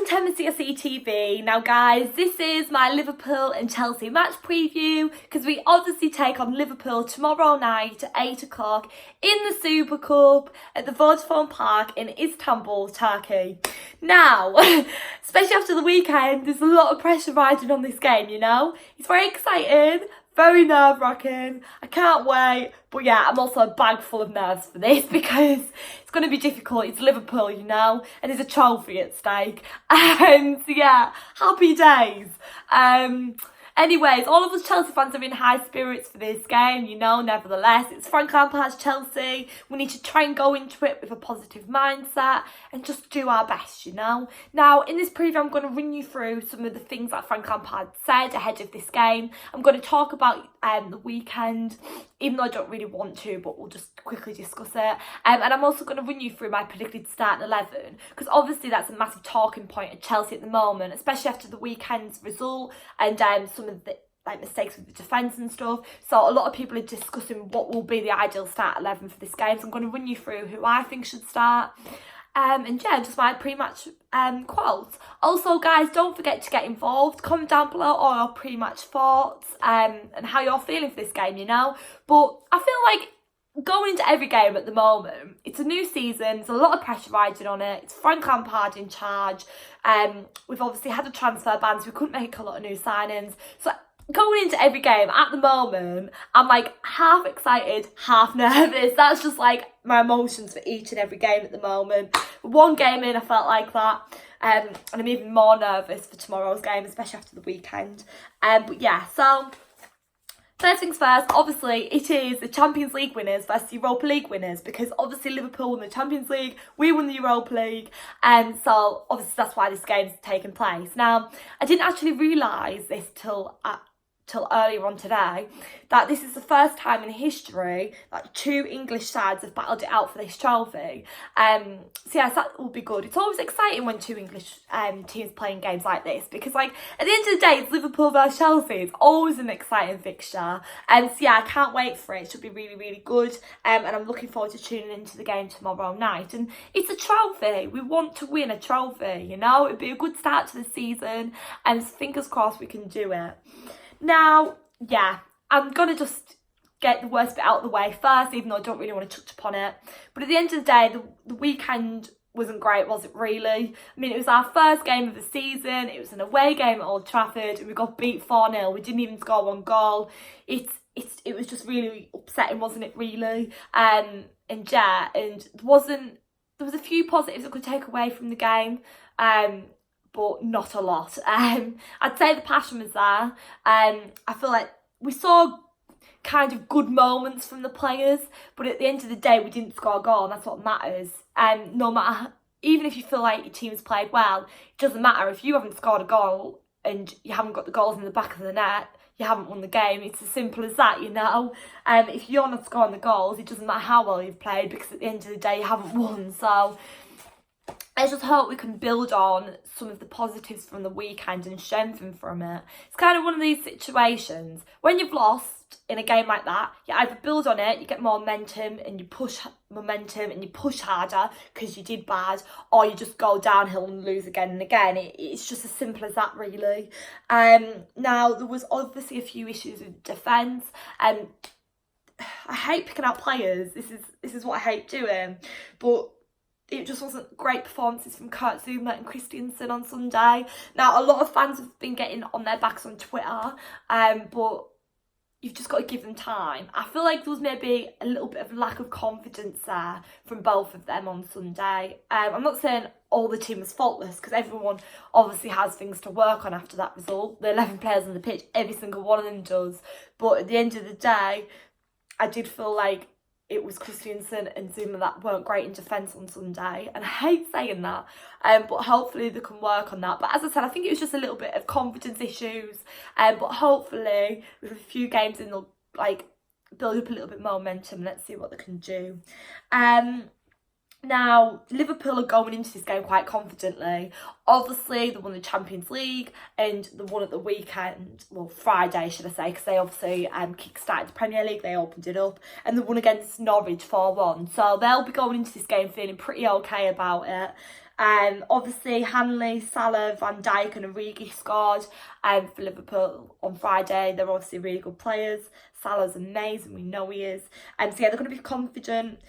to MCSE TV. Now guys, this is my Liverpool and Chelsea match preview because we obviously take on Liverpool tomorrow night at 8 o'clock in the Super Cup at the Vodafone Park in Istanbul, Turkey. Now, especially after the weekend, there's a lot of pressure riding on this game, you know? It's very exciting, very nerve-wracking. I can't wait. But yeah, I'm also a bag full of nerves for this because it's going to be difficult. It's Liverpool, you know, and there's a trophy at stake. And yeah, happy days. Anyways, all of us Chelsea fans are in high spirits for this game, you know, nevertheless. It's Frank Lampard's Chelsea. We need to try and go into it with a positive mindset and just do our best, you know. Now, in this preview, I'm going to run you through some of the things that Frank Lampard said ahead of this game. I'm going to talk about the weekend, even though I don't really want to, but we'll just quickly discuss it. And I'm also going to run you through my predicted starting 11, because obviously that's a massive talking point at Chelsea at the moment, especially after the weekend's result and some of the mistakes with the defence and stuff. So a lot of people are discussing what will be the ideal start 11 for this game. So I'm going to run you through who I think should start. And yeah, just my pre-match quotes. Also, guys, don't forget to get involved. Comment down below all your pre-match thoughts and how you're feeling for this game, you know. But I feel like going into every game at the moment, it's a new season. There's a lot of pressure riding on it. It's Frank Lampard in charge. We've obviously had a transfer ban, so we couldn't make a lot of new signings. So going into every game at the moment, I'm like half excited, half nervous. That's just like my emotions for each and every game at the moment. One game in, I felt like that. And I'm even more nervous for tomorrow's game, especially after the weekend. But yeah, so first things first, obviously it is the Champions League winners versus Europa League winners, because obviously Liverpool won the Champions League, we won the Europa League, and so obviously that's why this game's taking place. Now, I didn't actually realise this till earlier on today, that this is the first time in history that two English sides have battled it out for this trophy. So yes, that will be good. It's always exciting when two English teams playing games like this, because like at the end of the day, it's Liverpool versus Chelsea. It's always an exciting fixture. So yeah, I can't wait for it. It should be really, really good. And I'm looking forward to tuning into the game tomorrow night. And it's a trophy. We want to win a trophy, you know. It'd be a good start to the season, and fingers crossed we can do it. Now, yeah, I'm going to just get the worst bit out of the way first, even though I don't really want to touch upon it. But at the end of the day, the weekend wasn't great, was it really? I mean, it was our first game of the season. It was an away game at Old Trafford, and we got beat 4-0. We didn't even score one goal. It was just really upsetting, wasn't it, really? And yeah, and there was a few positives I could take away from the game. But not a lot. I'd say the passion was there. I feel like we saw kind of good moments from the players, but at the end of the day, we didn't score a goal, and that's what matters. No matter, even if you feel like your team's played well, it doesn't matter. If you haven't scored a goal and you haven't got the goals in the back of the net, you haven't won the game. It's as simple as that, you know. If you're not scoring the goals, it doesn't matter how well you've played, because at the end of the day, you haven't won. So I just hope we can build on some of the positives from the weekend and strengthen from it. It's kind of one of these situations, when you've lost in a game like that, you either build on it, you get more momentum and you push momentum and you push harder because you did bad, or you just go downhill and lose again and again. It's just as simple as that, really. Now, there was obviously a few issues with defence. I hate picking out players. This is what I hate doing. But it just wasn't great performances from Kurt Zouma and Christensen on Sunday. Now, a lot of fans have been getting on their backs on Twitter, but you've just got to give them time. I feel like there was maybe a little bit of lack of confidence there from both of them on Sunday. I'm not saying all the team was faultless, because everyone obviously has things to work on after that result. The 11 players on the pitch, every single one of them does. But at the end of the day, I did feel like it was Christensen and Zouma that weren't great in defence on Sunday. And I hate saying that, but hopefully they can work on that. But as I said, I think it was just a little bit of confidence issues. But hopefully, with a few games in, they'll build up a little bit more momentum. Let's see what they can do. Now, Liverpool are going into this game quite confidently. Obviously, they won the Champions League and they won at the weekend, well, Friday, should I say, because they obviously kick-started the Premier League, they opened it up, and they won against Norwich 4-1. So they'll be going into this game feeling pretty okay about it. Obviously, Hanley, Salah, Van Dijk and Origi scored for Liverpool on Friday. They're obviously really good players. Salah's amazing, we know he is. So yeah, they're going to be confident.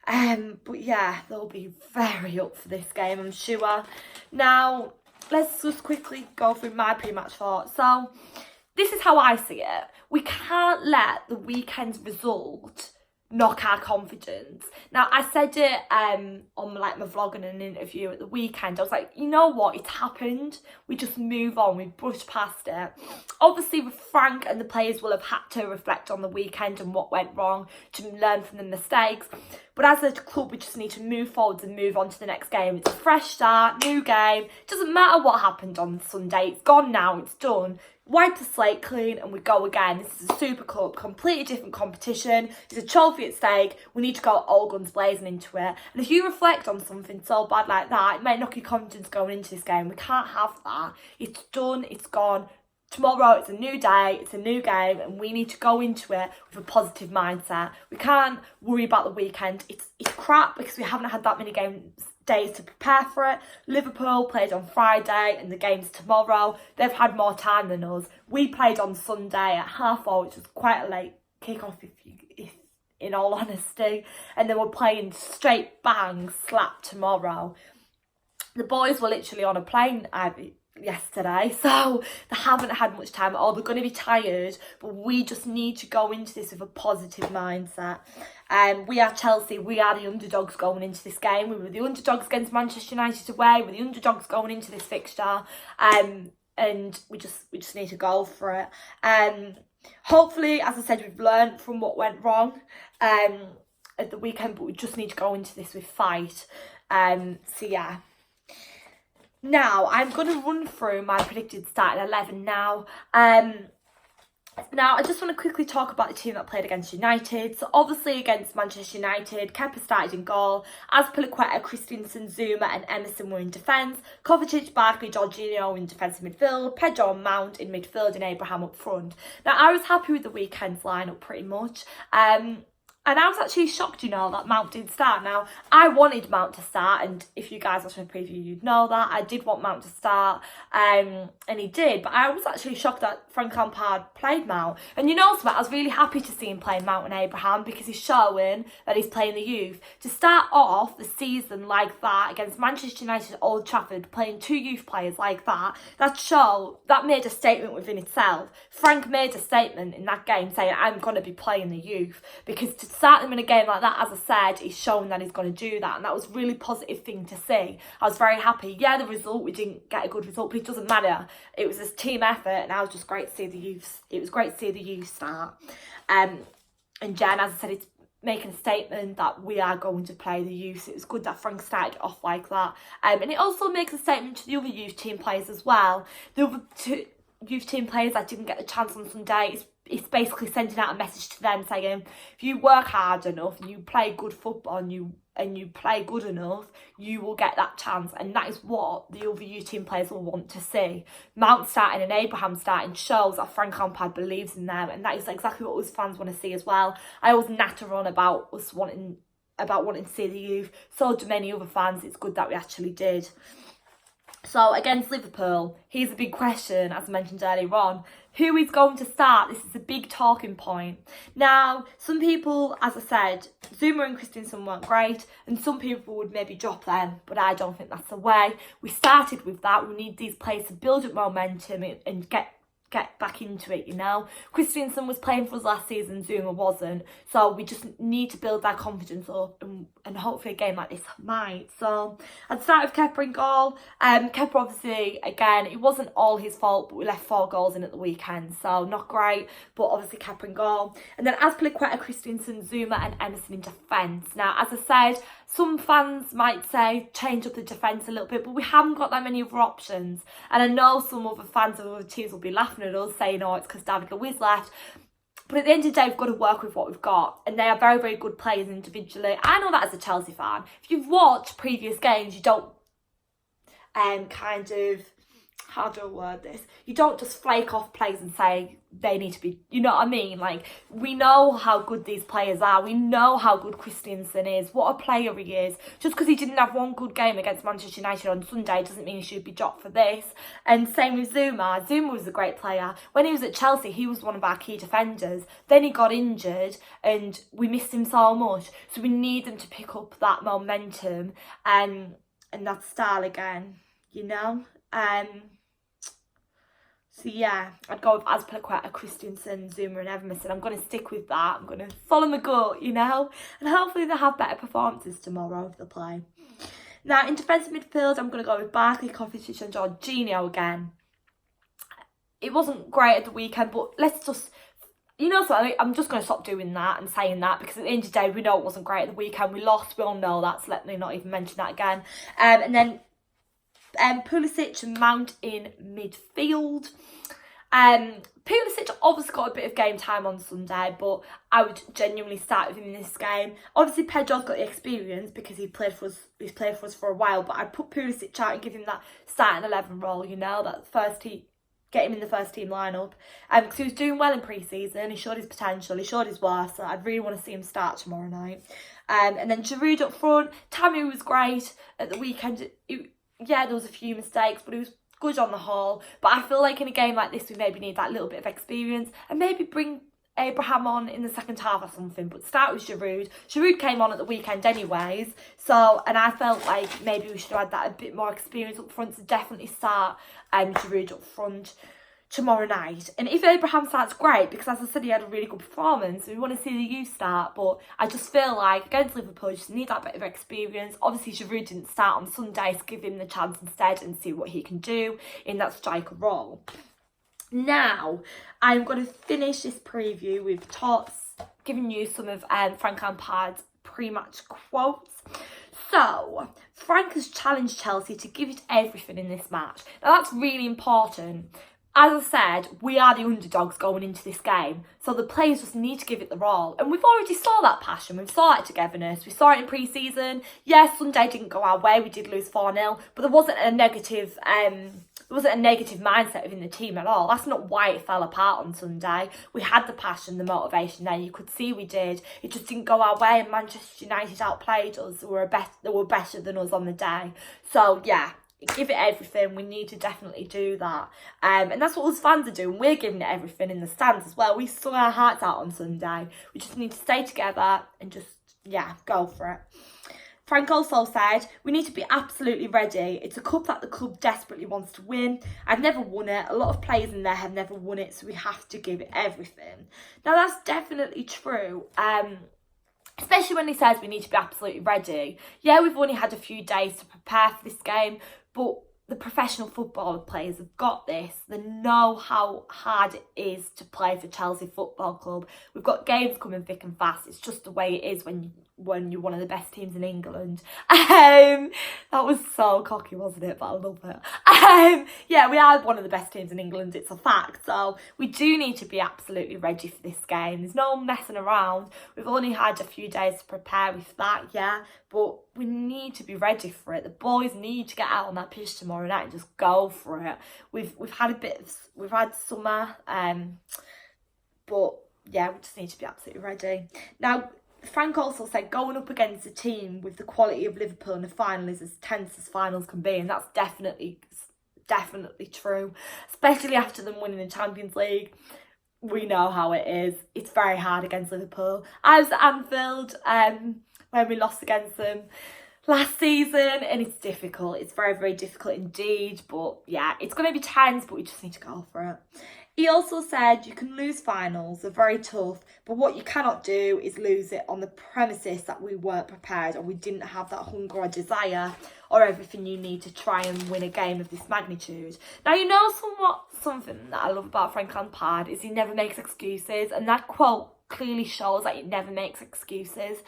But yeah, they'll be very up for this game, I'm sure. Now, let's just quickly go through my pre-match thoughts. So, this is how I see it. We can't let the weekend's result knock our confidence. Now, I said it on like my vlog and an interview at the weekend. I was like, you know what, it's happened. We just move on, we brush past it. Obviously, Frank and the players will have had to reflect on the weekend and what went wrong to learn from the mistakes. But as a club, we just need to move forward and move on to the next game. It's a fresh start, new game. It doesn't matter what happened on Sunday. It's gone now, it's done. Wipe the slate clean and we go again. This is a Super Cup, completely different competition. There's a trophy at stake. We need to go all guns blazing into it. And if you reflect on something so bad like that, it may knock your confidence going into this game. We can't have that. It's done, it's gone. Tomorrow, it's a new day, it's a new game, and we need to go into it with a positive mindset. We can't worry about the weekend. It's crap because we haven't had that many days to prepare for it. Liverpool played on Friday and the game's tomorrow. They've had more time than us. We played on Sunday at 4:30, which was quite a late kick-off if in all honesty. And then we're playing straight bang slap tomorrow. The boys were literally on a plane yesterday, so they haven't had much time at all. They're going to be tired, but we just need to go into this with a positive mindset. We are Chelsea, we are the underdogs going into this game. We were the underdogs against Manchester United away, we're the underdogs going into this fixture, and we just need to go for it. Hopefully, as I said, we've learned from what went wrong at the weekend, but we just need to go into this with fight. So yeah. Now, I'm going to run through my predicted starting 11 now. Now, I just want to quickly talk about the team that played against United. So, obviously, against Manchester United, Kepa started in goal. Azpilicueta, Christensen, Zuma and Emerson were in defence. Kovacic, Barkley, Jorginho in defensive midfield. Pedro and Mount in midfield and Abraham up front. Now, I was happy with the weekend's lineup pretty much. And I was actually shocked, you know, that Mount did start. Now, I wanted Mount to start, and if you guys watched my preview, you'd know that. I did want Mount to start, and he did. But I was actually shocked that Frank Lampard played Mount. And you know something, I was really happy to see him playing Mount and Abraham because he's showing that he's playing the youth. To start off the season like that against Manchester United at Old Trafford, playing two youth players like that, that made a statement within itself. Frank made a statement in that game saying, I'm going to be playing the youth, because to start him in a game like that, as I said, he's shown that he's going to do that, and that was a really positive thing to see. I was very happy. Yeah, the result, we didn't get a good result, but it doesn't matter. It was a team effort, and I was just great to see the youth. It was great to see the youth start. And Jen, as I said, it's making a statement that we are going to play the youth. It was good that Frank started off like that. And it also makes a statement to the other youth team players as well. The other two youth team players that didn't get the chance on Sunday, it's basically sending out a message to them saying, if you work hard enough and you play good football and you play good enough, you will get that chance. And that is what the other youth team players will want to see. Mount starting and Abraham starting shows that Frank Lampard believes in them, and that is exactly what us fans want to see as well. I always natter on about us wanting to see the youth. So do many other fans. It's good that we actually did. So against Liverpool, here's a big question, as I mentioned earlier on. Who is going to start? This is a big talking point. Now, some people, as I said, Zuma and Christensen weren't great, and some people would maybe drop them, but I don't think that's the way. We started with that. We need these players to build up momentum and get back into it, you know. Christensen was playing for us last season, Zuma wasn't, so we just need to build that confidence up, and hopefully a game like this might. So I'd start with Kepa in goal. Kepa, obviously, again, it wasn't all his fault, but we left 4 goals in at the weekend, so not great, but obviously Kepa in goal. And then Azpilicueta, Christensen, Zuma and Emerson in defence. Now, as I said, some fans might say change up the defence a little bit, but we haven't got that many other options. And I know some other fans of other teams will be laughing at us saying, oh, it's because David Luiz left. But at the end of the day, we've got to work with what we've got. And they are very, very good players individually. I know that as a Chelsea fan. If you've watched previous games, you don't kind of, how do I word this? You don't just flake off players and say they need to be, you know what I mean? Like, we know how good these players are. We know how good Christensen is, what a player he is. Just because he didn't have one good game against Manchester United on Sunday doesn't mean he should be dropped for this. And same with Zuma. Zuma was a great player. When he was at Chelsea, he was one of our key defenders. Then he got injured and we missed him so much. So we need them to pick up that momentum and that style again, you know? So yeah, I'd go with Azpilicueta, Christensen, Zuma and Everton. I'm going to stick with that. I'm going to follow my gut, you know. And hopefully they'll have better performances tomorrow if they play. Now, in defensive midfield, I'm going to go with Barkley, Kovacic and Jorginho again. It wasn't great at the weekend, but let's just... You know, so I'm just going to stop doing that and saying that because at the end of the day, we know it wasn't great at the weekend. We lost, we all know that, so let me not even mention that again. And then Pulisic and Mount in midfield. Pulisic obviously got a bit of game time on Sunday, but I would genuinely start with him in this game. Obviously, Pedro's got the experience because he's played for us for a while, but I'd put Pulisic out and give him that starting 11 role, you know, that first team. Get him in the first team lineup. Because he was doing well in pre-season. He showed his potential. He showed his worth. So I'd really want to see him start tomorrow night. And then Giroud up front. Tammy was great at the weekend. Yeah, there was a few mistakes, but he was good on the whole. But I feel like in a game like this, we maybe need that little bit of experience. And maybe bring Abraham on in the second half or something. But start with Giroud. Giroud came on at the weekend anyways. So, and I felt like maybe we should have had that a bit more experience up front to definitely start Giroud up front tomorrow night. And if Abraham starts, great, because as I said, he had a really good performance. We want to see the youth start, but I just feel like against Liverpool, you just need that bit of experience. Obviously, Giroud didn't start on Sunday, so give him the chance instead and see what he can do in that striker role. Now, I'm going to finish this preview with giving you some of Frank Lampard's pre-match quotes. So, Frank has challenged Chelsea to give it everything in this match. Now, that's really important. As I said, we are the underdogs going into this game, so the players just need to give it their all. And we've already saw that passion, we've saw that togetherness, we saw it in pre-season. Yes, Sunday didn't go our way, we did lose 4-0, but there wasn't a negative mindset within the team at all. That's not why it fell apart on Sunday. We had the passion, the motivation there. You could see we did. It just didn't go our way, and Manchester United outplayed us. They were better than us on the day. So yeah, give it everything. We need to definitely do that. And that's what us fans are doing. We're giving it everything in the stands as well. We sung our hearts out on Sunday. We just need to stay together and just, yeah, go for it. Frank also said, we need to be absolutely ready. It's a cup that the club desperately wants to win. I've never won it. A lot of players in there have never won it, so we have to give it everything. Now, that's definitely true. Especially when he says we need to be absolutely ready. Yeah, we've only had a few days to prepare for this game, but the professional football players have got this. They know how hard it is to play for Chelsea Football Club. We've got games coming thick and fast. It's just the way it is when you're one of the best teams in England. That was so cocky, wasn't it? But I love it. Yeah, we are one of the best teams in England. It's a fact. So we do need to be absolutely ready for this game. There's no messing around. We've only had a few days to prepare with that, yeah. But we need to be ready for it. The boys need to get out on that pitch tomorrow night and just go for it. We've had summer, but yeah, we just need to be absolutely ready. Now, Frank also said going up against a team with the quality of Liverpool in the final is as tense as finals can be, and that's definitely true, especially after them winning the Champions League. We know how it is. It's very hard against Liverpool. I was at Anfield when we lost against them last season, and it's difficult. It's very, very difficult indeed, but yeah, it's going to be tense, but we just need to go for it. He also said you can lose finals, they're very tough, but what you cannot do is lose it on the premises that we weren't prepared or we didn't have that hunger or desire or everything you need to try and win a game of this magnitude. Now, you know something that I love about Frank Lampard is he never makes excuses, and that quote clearly shows that he never makes excuses.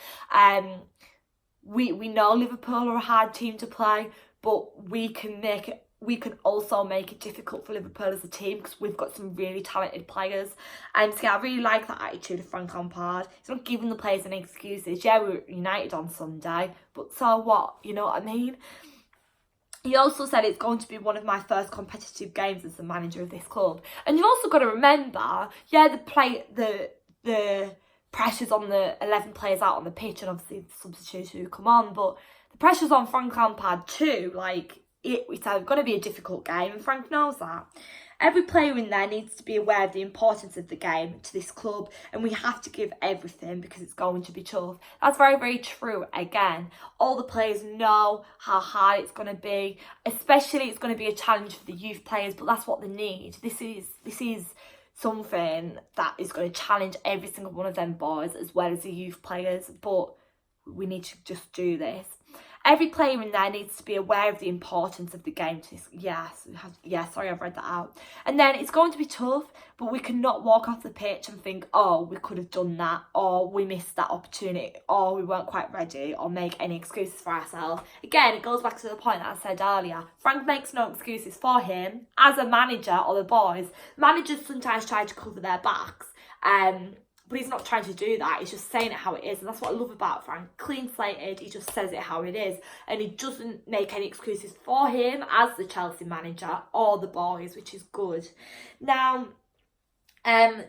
We know Liverpool are a hard team to play, but we can make we can also make it difficult for Liverpool as a team because we've got some really talented players. And so yeah, I really like that attitude of Frank Lampard. He's not giving the players any excuses. Yeah, we were United on Sunday, but so what? You know what I mean? He also said it's going to be one of my first competitive games as the manager of this club. And you've also got to remember, yeah, the pressures on the 11 players out on the pitch and obviously the substitutes who come on, but the pressure's on Frank Lampard too. Like, it's going to be a difficult game, and Frank knows that. Every player in there needs to be aware of the importance of the game to this club, and we have to give everything because it's going to be tough. That's very, very true. Again, all the players know how hard it's going to be, especially it's going to be a challenge for the youth players, but that's what they need. This is something that is going to challenge every single one of them boys as well as the youth players, but we need to just do this. Every player in there needs to be aware of the importance of the game to this. Sorry, I've read that out. And then it's going to be tough, but we cannot walk off the pitch and think, oh, we could have done that, or we missed that opportunity, or we weren't quite ready, or make any excuses for ourselves. Again, it goes back to the point that I said earlier. Frank makes no excuses for him as a manager or the boys. Managers sometimes try to cover their backs. But he's not trying to do that. He's just saying it how it is. And that's what I love about Frank. Clean slated. He just says it how it is. And he doesn't make any excuses for him as the Chelsea manager or the boys, which is good. Now,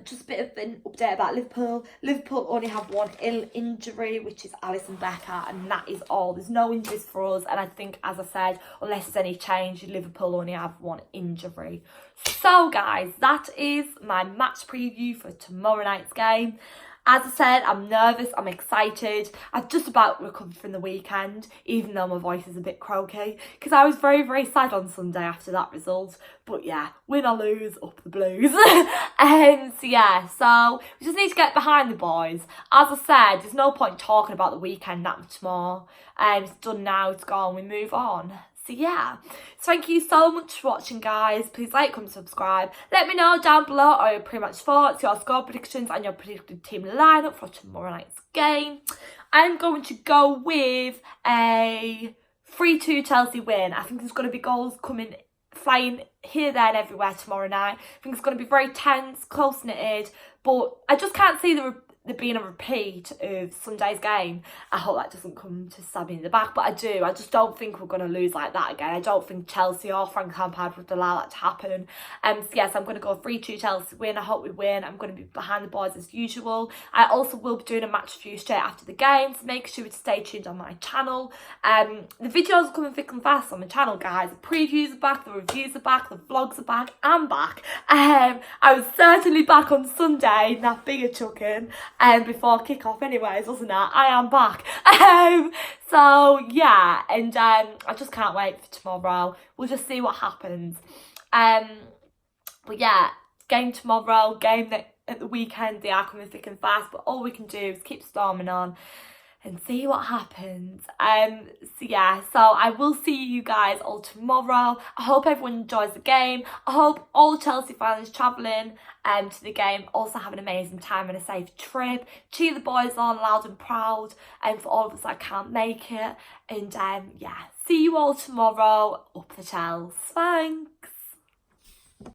just a bit of an update about Liverpool. Liverpool only have one injury, which is Alisson Becker, and that is all. There's no injuries for us, and I think, as I said, unless there's any change, Liverpool only have one injury. So, guys, that is my match preview for tomorrow night's game. As I said, I'm nervous, I'm excited. I've just about recovered from the weekend, even though my voice is a bit croaky, because I was very, very sad on Sunday after that result. But yeah, win or lose, up the Blues. So we just need to get behind the boys. As I said, there's no point talking about the weekend that much more. It's done now, it's gone, we move on. So thank you so much for watching, guys. Please like, comment, subscribe. Let me know down below all your pre-match thoughts, your score predictions and your predicted team lineup for tomorrow night's game. I'm going to go with a 3-2 Chelsea win. I think there's going to be goals flying here, there and everywhere tomorrow night. I think it's going to be very tense, close-knitted, but I just can't see there being a repeat of Sunday's game. I hope that doesn't come to stab me in the back, but I do. I just don't think we're going to lose like that again. I don't think Chelsea or Frank Lampard would allow that to happen. I'm going to go 3-2 Chelsea win. I hope we win. I'm going to be behind the boys as usual. I also will be doing a match review straight after the game, so make sure to stay tuned on my channel. The videos are coming thick and fast on my channel, guys. The previews are back, the reviews are back, the vlogs are back. I'm back. I was certainly back on Sunday, that bigger chucking. Before kick-off anyways, wasn't I? I am back. I just can't wait for tomorrow. We'll just see what happens. Game tomorrow, game at the weekend, they are coming thick and fast, but all we can do is keep storming on and see what happens. So I will see you guys all tomorrow. I hope everyone enjoys the game. I hope all Chelsea fans travelling to the game also have an amazing time and a safe trip. Cheer the boys on loud and proud, and for all of us that can't make it. And see you all tomorrow. Up the Chels. Thanks.